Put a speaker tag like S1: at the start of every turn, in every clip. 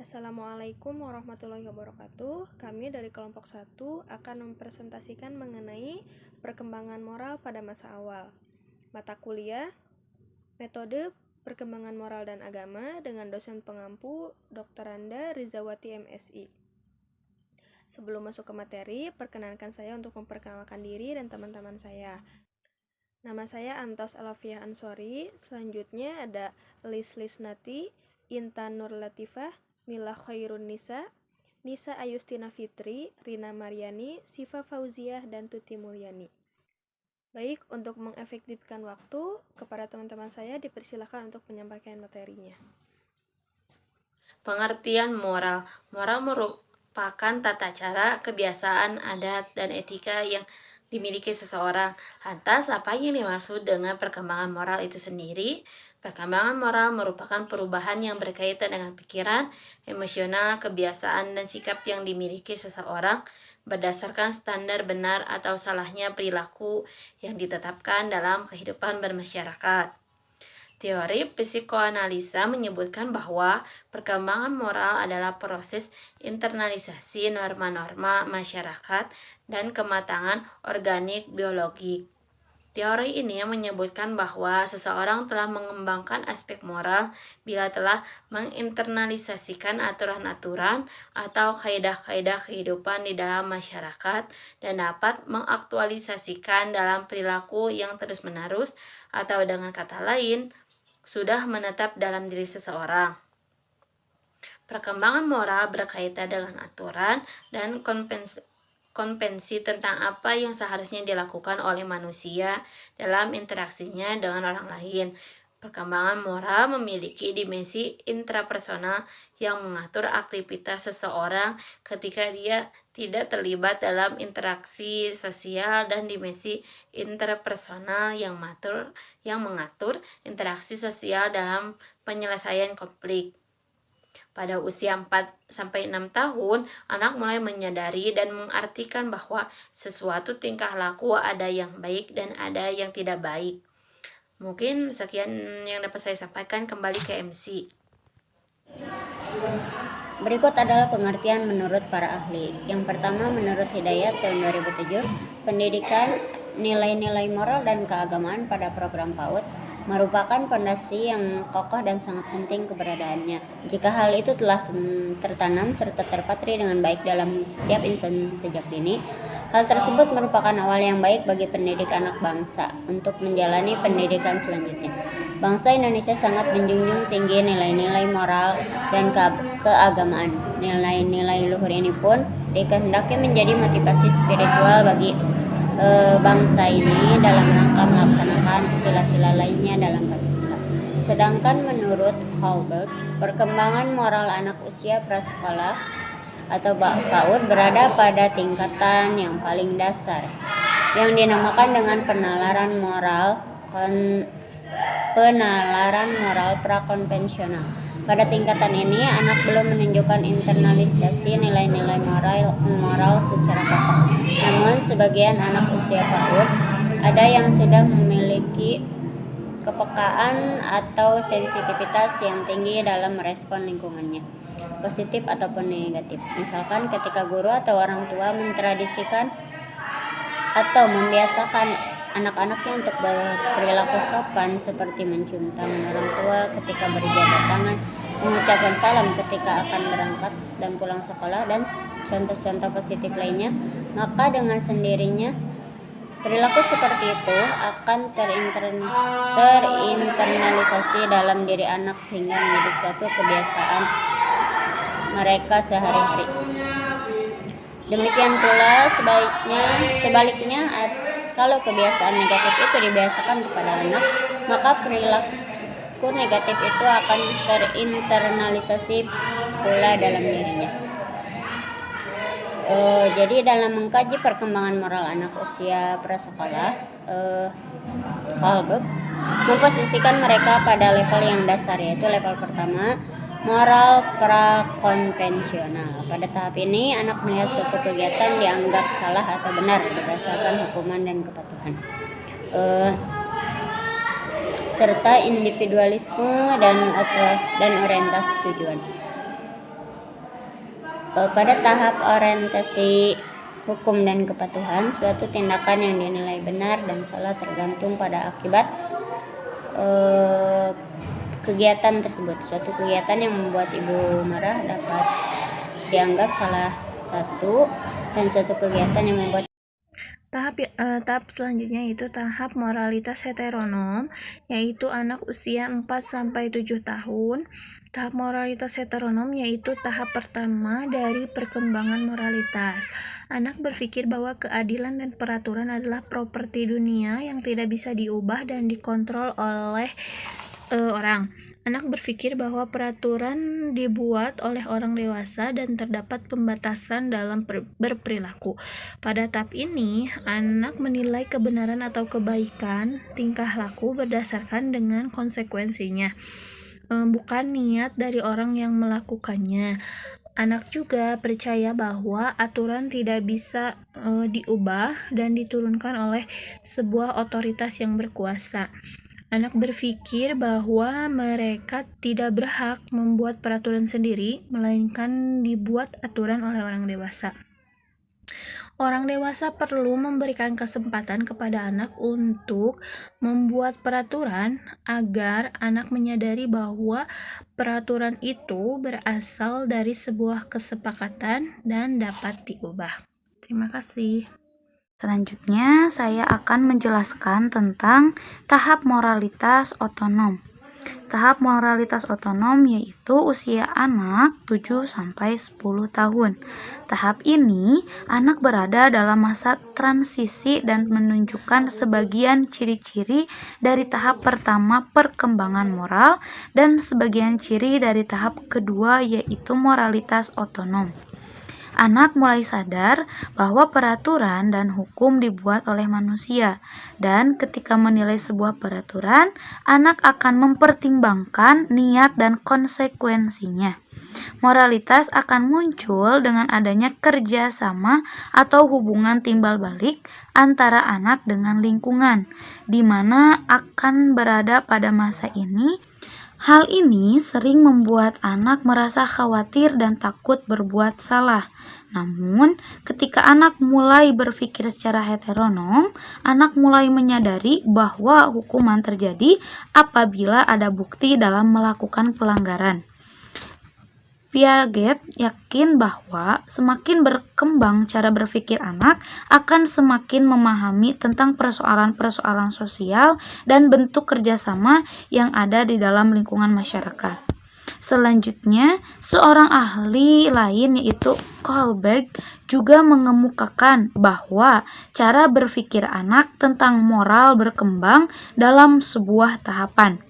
S1: Assalamualaikum warahmatullahi wabarakatuh. Kami dari kelompok 1 akan mempresentasikan mengenai perkembangan moral pada masa awal. Mata kuliah, metode perkembangan moral dan agama dengan dosen pengampu Dr. Randa Rizawati MSI. Sebelum masuk ke materi, perkenankan saya untuk memperkenalkan diri dan teman-teman saya. Nama saya Antos Alafiah Ansori. Selanjutnya ada Lis Lisnati, Intan Nur Latifah, Mila Khairun Nisa, Nisa Ayustina Fitri, Rina Mariani, Siva Fauziah, dan Tuti Mulyani. Baik, untuk mengefektifkan waktu, kepada teman-teman saya dipersilakan untuk menyampaikan materinya.
S2: Pengertian moral. Moral merupakan tata cara, kebiasaan, adat, dan etika yang dimiliki seseorang. Lantas, apa yang dimaksud dengan perkembangan moral itu sendiri? Perkembangan moral merupakan perubahan yang berkaitan dengan pikiran, emosional, kebiasaan, dan sikap yang dimiliki seseorang berdasarkan standar benar atau salahnya perilaku yang ditetapkan dalam kehidupan bermasyarakat. Teori psikoanalisa menyebutkan bahwa perkembangan moral adalah proses internalisasi norma-norma masyarakat dan kematangan organik biologik. Teori ini menyebutkan bahwa seseorang telah mengembangkan aspek moral bila telah menginternalisasikan aturan-aturan atau kaidah-kaidah kehidupan di dalam masyarakat dan dapat mengaktualisasikan dalam perilaku yang terus-menerus, atau dengan kata lain, sudah menetap dalam diri seseorang. Perkembangan moral berkaitan dengan aturan dan konvensi tentang apa yang seharusnya dilakukan oleh manusia dalam interaksinya dengan orang lain. Perkembangan moral memiliki dimensi intrapersonal yang mengatur aktivitas seseorang ketika dia tidak terlibat dalam interaksi sosial, dan dimensi interpersonal yang mengatur interaksi sosial dalam penyelesaian konflik. Pada usia 4-6 tahun, anak mulai menyadari dan mengartikan bahwa sesuatu tingkah laku ada yang baik dan ada yang tidak baik. Mungkin sekian yang dapat saya sampaikan, kembali ke MC.
S3: Berikut adalah pengertian menurut para ahli. Yang pertama, menurut Hidayat tahun 2007, pendidikan nilai-nilai moral dan keagamaan pada program PAUD merupakan fondasi yang kokoh dan sangat penting keberadaannya. Jika hal itu telah tertanam serta terpatri dengan baik dalam setiap insan sejak dini, hal tersebut merupakan awal yang baik bagi pendidik anak bangsa untuk menjalani pendidikan selanjutnya. Bangsa Indonesia sangat menjunjung tinggi nilai-nilai moral dan keagamaan. Nilai-nilai luhur ini pun dikehendaki menjadi motivasi spiritual bagi bangsa ini dalam rangka melaksanakan sila-sila lainnya dalam Pancasila. Sedangkan menurut Kohlberg, perkembangan moral anak usia prasekolah atau PAUD berada pada tingkatan yang paling dasar, yang dinamakan dengan penalaran moral prakonvensional. Pada tingkatan ini, anak belum menunjukkan internalisasi nilai-nilai moral secara kokoh. Namun, sebagian anak usia PAUD ada yang sudah memiliki kepekaan atau sensitivitas yang tinggi dalam merespon lingkungannya, positif ataupun negatif. Misalkan ketika guru atau orang tua mentradisikan atau membiasakan anak-anaknya untuk berperilaku sopan seperti mencium tangan orang tua ketika berjabat tangan, mengucapkan salam ketika akan berangkat dan pulang sekolah, dan contoh-contoh positif lainnya, maka dengan sendirinya perilaku seperti itu akan terinternalisasi dalam diri anak sehingga menjadi suatu kebiasaan mereka sehari-hari. Demikian pula sebaliknya, kalau kebiasaan negatif itu dibiasakan kepada anak, maka perilaku negatif itu akan terinternalisasi pula dalam dirinya. Jadi dalam mengkaji perkembangan moral anak usia prasekolah, Kohlberg memposisikan mereka pada level yang dasar, yaitu level pertama, moral prakonvensional. Pada tahap ini, anak melihat suatu kegiatan dianggap salah atau benar berdasarkan hukuman dan kepatuhan, serta individualisme dan orientasi tujuan. Pada tahap orientasi hukum dan kepatuhan, suatu tindakan yang dinilai benar dan salah tergantung pada akibat kegiatan tersebut. Suatu kegiatan yang membuat ibu marah dapat dianggap salah satu, dan suatu kegiatan yang membuat
S1: Tahap selanjutnya yaitu tahap moralitas heteronom, yaitu anak usia 4-7 tahun. Tahap moralitas heteronom yaitu tahap pertama dari perkembangan moralitas. Anak berpikir bahwa keadilan dan peraturan adalah properti dunia yang tidak bisa diubah dan dikontrol oleh orang. Anak berpikir bahwa peraturan dibuat oleh orang dewasa dan terdapat pembatasan dalam berperilaku. Pada tahap ini, anak menilai kebenaran atau kebaikan tingkah laku berdasarkan dengan konsekuensinya, bukan niat dari orang yang melakukannya. Anak juga percaya bahwa aturan tidak bisa diubah dan diturunkan oleh sebuah otoritas yang berkuasa. Anak berpikir bahwa mereka tidak berhak membuat peraturan sendiri, melainkan dibuat aturan oleh orang dewasa. Orang dewasa perlu memberikan kesempatan kepada anak untuk membuat peraturan agar anak menyadari bahwa peraturan itu berasal dari sebuah kesepakatan dan dapat diubah. Terima kasih.
S2: Selanjutnya, saya akan menjelaskan tentang tahap moralitas otonom. Tahap moralitas otonom yaitu usia anak 7-10 tahun. Tahap ini, anak berada dalam masa transisi dan menunjukkan sebagian ciri-ciri dari tahap pertama perkembangan moral dan sebagian ciri dari tahap kedua yaitu moralitas otonom. Anak mulai sadar bahwa peraturan dan hukum dibuat oleh manusia, dan ketika menilai sebuah peraturan, anak akan mempertimbangkan niat dan konsekuensinya. Moralitas akan muncul dengan adanya kerjasama atau hubungan timbal balik antara anak dengan lingkungan, di mana akan berada pada masa ini. Hal ini sering membuat anak merasa khawatir dan takut berbuat salah. Namun, ketika anak mulai berpikir secara heteronom, anak mulai menyadari bahwa hukuman terjadi apabila ada bukti dalam melakukan pelanggaran. Piaget yakin bahwa semakin berkembang cara berpikir anak akan semakin memahami tentang persoalan-persoalan sosial dan bentuk kerjasama yang ada di dalam lingkungan masyarakat. Selanjutnya, seorang ahli lain yaitu Kohlberg juga mengemukakan bahwa cara berpikir anak tentang moral berkembang dalam sebuah tahapan.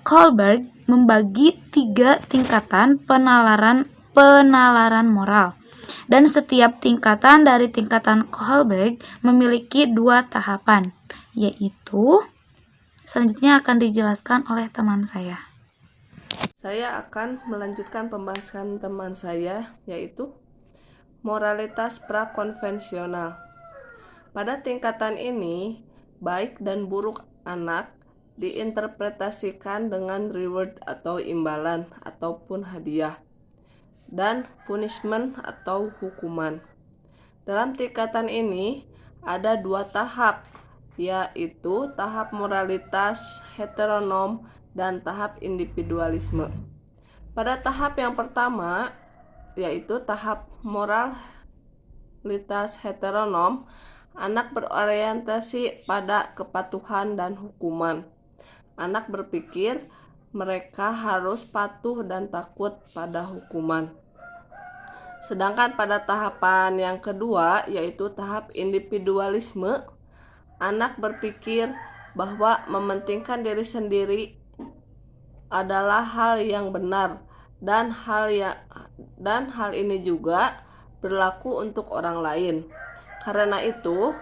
S2: Kohlberg membagi 3 tingkatan penalaran moral, dan setiap tingkatan dari tingkatan Kohlberg memiliki 2 tahapan, yaitu selanjutnya akan dijelaskan oleh teman saya.
S4: Saya akan melanjutkan pembahasan teman saya, yaitu moralitas prakonvensional. Pada tingkatan ini, baik dan buruk anak diinterpretasikan dengan reward atau imbalan ataupun hadiah, dan punishment atau hukuman. Dalam tingkatan ini ada 2 tahap, yaitu tahap moralitas heteronom dan tahap individualisme. Pada tahap yang pertama, yaitu tahap moralitas heteronom, anak berorientasi pada kepatuhan dan hukuman. Anak berpikir mereka harus patuh dan takut pada hukuman. Sedangkan pada tahapan yang kedua, yaitu tahap individualisme, anak berpikir bahwa mementingkan diri sendiri adalah hal yang benar, dan hal ini juga berlaku untuk orang lain. Karena itu,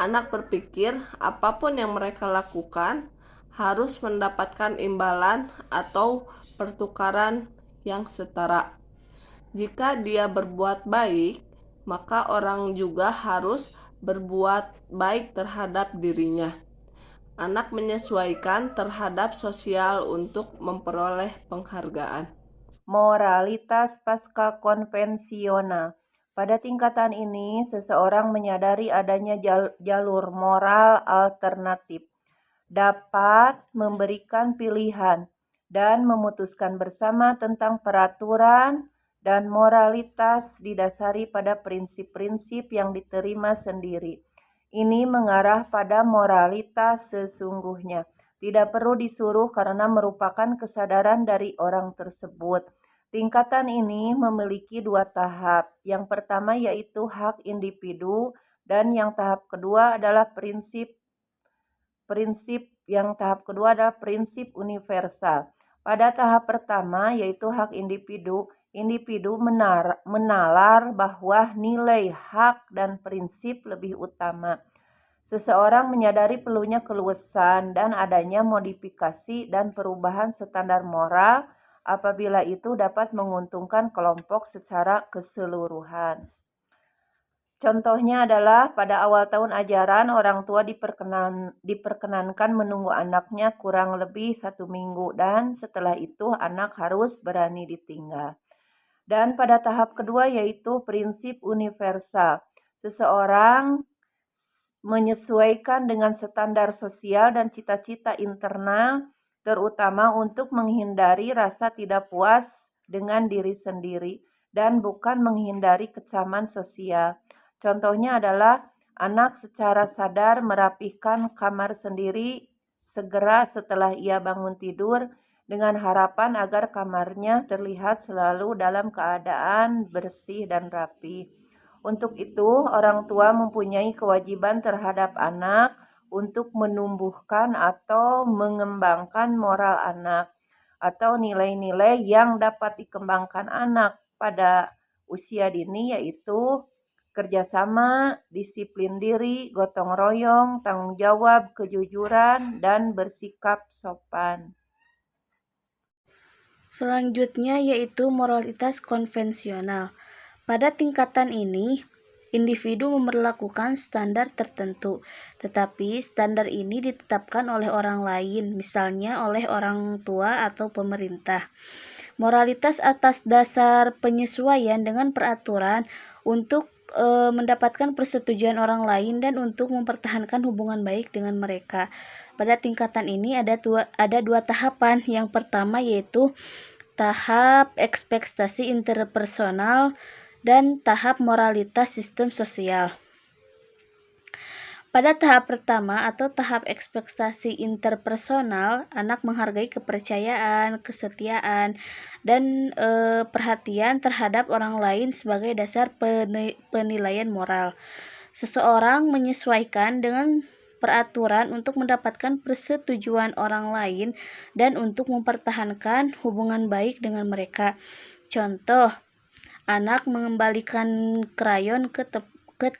S4: anak berpikir apapun yang mereka lakukan harus mendapatkan imbalan atau pertukaran yang setara. Jika dia berbuat baik, maka orang juga harus berbuat baik terhadap dirinya. Anak menyesuaikan terhadap sosial untuk memperoleh penghargaan.
S5: moralitas pasca konvensional. Pada tingkatan ini, seseorang menyadari adanya jalur moral alternatif, dapat memberikan pilihan, dan memutuskan bersama tentang peraturan dan moralitas didasari pada prinsip-prinsip yang diterima sendiri. Ini mengarah pada moralitas sesungguhnya. Tidak perlu disuruh karena merupakan kesadaran dari orang tersebut. Tingkatan ini memiliki dua tahap. Yang pertama yaitu hak individu dan yang tahap kedua adalah prinsip universal. Pada tahap pertama yaitu hak individu, individu menalar bahwa nilai hak dan prinsip lebih utama. Seseorang menyadari perlunya keluasan dan adanya modifikasi dan perubahan standar moral apabila itu dapat menguntungkan kelompok secara keseluruhan. Contohnya adalah pada awal tahun ajaran, orang tua diperkenankan menunggu anaknya kurang lebih 1 minggu dan setelah itu anak harus berani ditinggal. Dan pada tahap kedua yaitu prinsip universal. Seseorang menyesuaikan dengan standar sosial dan cita-cita internal, terutama untuk menghindari rasa tidak puas dengan diri sendiri dan bukan menghindari kecaman sosial. Contohnya adalah anak secara sadar merapihkan kamar sendiri segera setelah ia bangun tidur dengan harapan agar kamarnya terlihat selalu dalam keadaan bersih dan rapi. Untuk itu, orang tua mempunyai kewajiban terhadap anak untuk menumbuhkan atau mengembangkan moral anak atau nilai-nilai yang dapat dikembangkan anak pada usia dini, yaitu kerjasama, disiplin diri, gotong royong, tanggung jawab, kejujuran, dan bersikap sopan.
S1: Selanjutnya yaitu moralitas konvensional. Pada tingkatan ini, individu memberlakukan standar tertentu, tetapi standar ini ditetapkan oleh orang lain, misalnya oleh orang tua atau pemerintah. Moralitas atas dasar penyesuaian dengan peraturan untuk mendapatkan persetujuan orang lain dan untuk mempertahankan hubungan baik dengan mereka. Pada tingkatan ini ada dua tahapan. Yang pertama yaitu tahap ekspektasi interpersonal dan tahap moralitas sistem sosial. Pada tahap pertama atau tahap ekspektasi interpersonal, anak menghargai kepercayaan, kesetiaan, dan perhatian terhadap orang lain sebagai dasar penilaian moral. Seseorang menyesuaikan dengan peraturan untuk mendapatkan persetujuan orang lain dan untuk mempertahankan hubungan baik dengan mereka. Contoh, anak mengembalikan krayon ke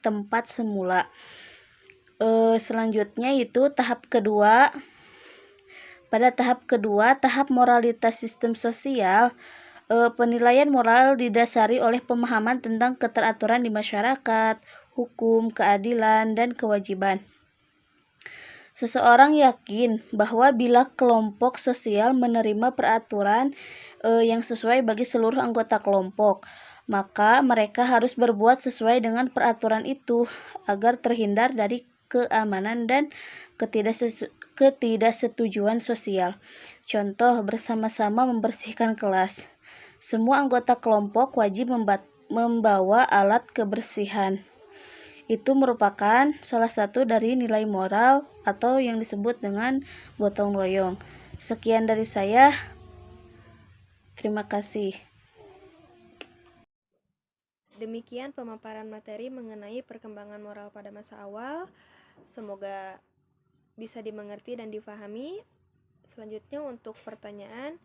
S1: tempat semula. Selanjutnya itu tahap kedua. Pada tahap kedua, tahap moralitas sistem sosial, penilaian moral didasari oleh pemahaman tentang keteraturan di masyarakat, hukum, keadilan, dan kewajiban. Seseorang yakin bahwa bila kelompok sosial menerima peraturan yang sesuai bagi seluruh anggota kelompok, maka mereka harus berbuat sesuai dengan peraturan itu agar terhindar dari keamanan dan ketidaksetujuan sosial. Contoh, bersama-sama membersihkan kelas. Semua anggota kelompok wajib membawa alat kebersihan. Itu merupakan salah satu dari nilai moral atau yang disebut dengan gotong royong. Sekian dari saya. Terima kasih. Demikian pemaparan materi mengenai perkembangan moral pada masa awal. Semoga bisa dimengerti dan difahami. Selanjutnya untuk pertanyaan,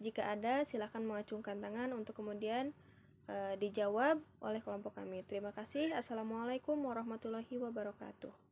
S1: jika ada silakan mengacungkan tangan untuk kemudian dijawab oleh kelompok kami. Terima kasih. Assalamualaikum warahmatullahi wabarakatuh.